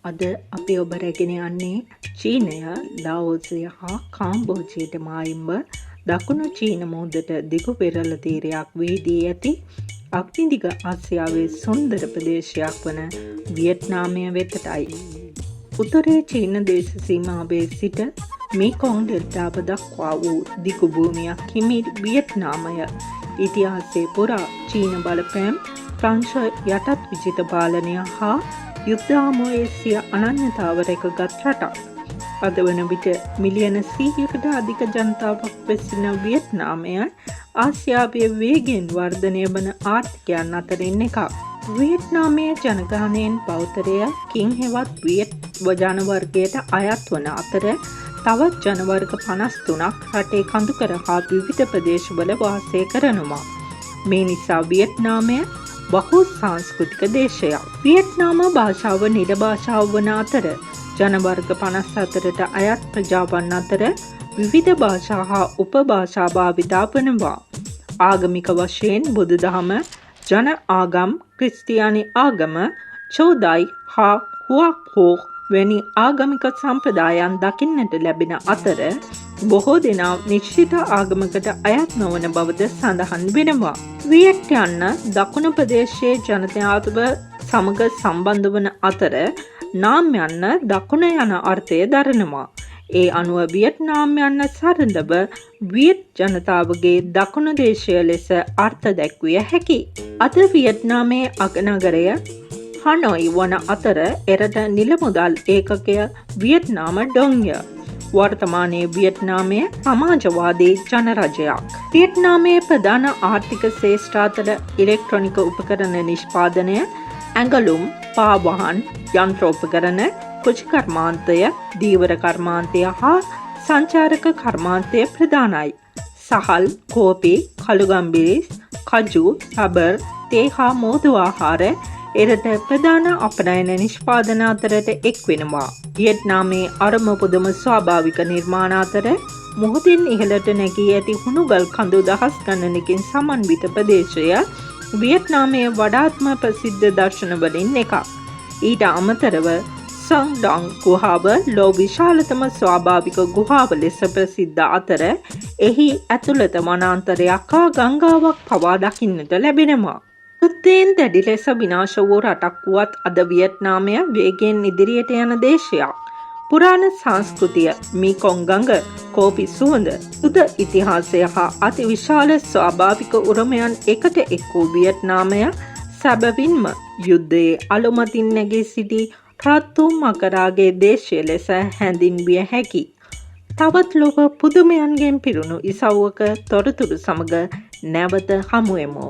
අද අපි ඔබ රැගෙන යන්නේ චීනය, ලාओසය හා කාම්බෝජයට මායිම්බ දකුණු චීන මුහුදට දිගු පෙරළ තීරයක් වීදී ඇති අග්නිදිග ආසියාවේ සුන්දර ප්‍රදේශයක් වන වියට්නාමය වෙතටයි. උතුරේ චීන දේශ සීමාවේ සිට මේකොං ඩෙල්ටාව දක්වා වූ දිගු භූමියක් හිමි වියට්නාමය ඉතිහාසයේ පුරා චීන බලපෑම්, ප්‍රංශ යටත් විජිත පාලනය හා යුද්ධාමෝයේ සිය අනන්‍යතාව රැකගත් රටක්. අද වන විට මිලියන 100කට අධික ජනතාවක් වෙසෙන වියට්නාමය ආසියාවේ වේගයෙන් වර්ධනය වන ආර්ථිකයන් අතරින් එකක්. වියට්නාමයේ ජනගහනයෙන් බෞතරය කිං හෙවත් වියට් ජන වර්ගයට අයත් වන අතර තවත් ජන වර්ග 53ක් රටේ කඳුකර හා විවිධ ප්‍රදේශවල වාසය කරනවා. මේ නිසා වියට්නාමය බහු සංස්කෘතික දේශයක්. වියට්නාම භාෂාව නිල භාෂාව වන අතර ජන වර්ග 54ට අයත් ප්‍රජාවන් අතර විවිධ භාෂා හා උපභාෂා භාවිතා වනවා. ආගමික වශයෙන් බුදුදහම, ජන ආගම්, ක්‍රිස්තියානි ආගම, චෝදයි හා හුවක්හෝ වැනි ආගමික සම්ප්‍රදායන් දකින්නට ලැබෙන අතර බොහෝ දෙනා නිශ්චිත ආගමකට අයත් නොවන බවද සඳහන් වෙනවා. වියට් යන්න දකුණු ප්‍රදේශයේ ජනතාව සමග සම්බන්ධ වන අතර නාම් යන්න දකුණ යන අර්ථය දරනවා. ඒ අනුව වියට්නාම් යන්න සරලව වියට් ජනතාවගේ දකුණු දේශය ලෙස අර්ථ දැක්විය හැකි. අද වියට්නාමේ අගනගරය හනොයි වන අතර එරට නිල මුදල් ඒකකය වියට්නාම ඩොංය. වර්තමානයේ වියට්නාමය සමාජවාදී ජනරජයක්. වියට්නාමයේ ප්‍රධාන ආර්ථික ශේෂ්ඨාතර ඉලෙක්ට්‍රොනික උපකරණ නිෂ්පාදනය, ඇඟලුම්, පාවාහන්, යන්ත්‍රෝපකරණ, කුෂිකර්මාන්තය, දීවර කර්මාන්තය හා සංචාරක කර්මාන්තය ප්‍රධානයි. සහල්, කෝපි, කළුගම්බිරිස්, කජු, රබර්, තේ හා මෝදු ආහාර එරට ප්‍රධාන අපනයන නිෂ්පාදන අතරට එක් වෙනවා. වියට්නාමේ අරම පුදුම ස්වාභාවික නිර්මාණ අතර මුහුදින් ඉහළට නැගී ඇති හුණුගල් කඳු දහස් ගණනකින් සමන්විත ප්‍රදේශය වියට්නාමයේ වඩාත්ම ප්‍රසිද්ධ දර්ශන වලින් එකක්. ඊට අමතරව සංඩොං ගුහාව ලෝ විශාලතම ස්වාභාවික ගුහාව ලෙස ප්‍රසිද්ධ අතර එහි ඇතුළත වනාන්තරයක් හා ගංගාවක් පවා දකින්නට ලැබෙනවා. යුද්ධයෙන් දැඩි ලෙස විනාශ වූ රටක් වුවත් අද වියට්නාමය වේගයෙන් ඉදිරියට යන දේශයක්. පුරාණ සංස්කෘතිය, මීකොං ගඟ, කෝපි සුවඳ, යුද ඉතිහාසය හා අති විශාල ස්වාභාවික උරුමයන් එකට එක් වූ වියට්නාමය සැබවින්ම යුද්ධයේ අලුමතින් නැගී සිටි රත්තු මකරාගේ දේශය ලෙස හැඳින්විය හැකි. තවත් ලෝක පුදුමයන්ගෙන් පිරුණු ඉසව්වක තොරතුරු සමග නැවත හමුවෙමු.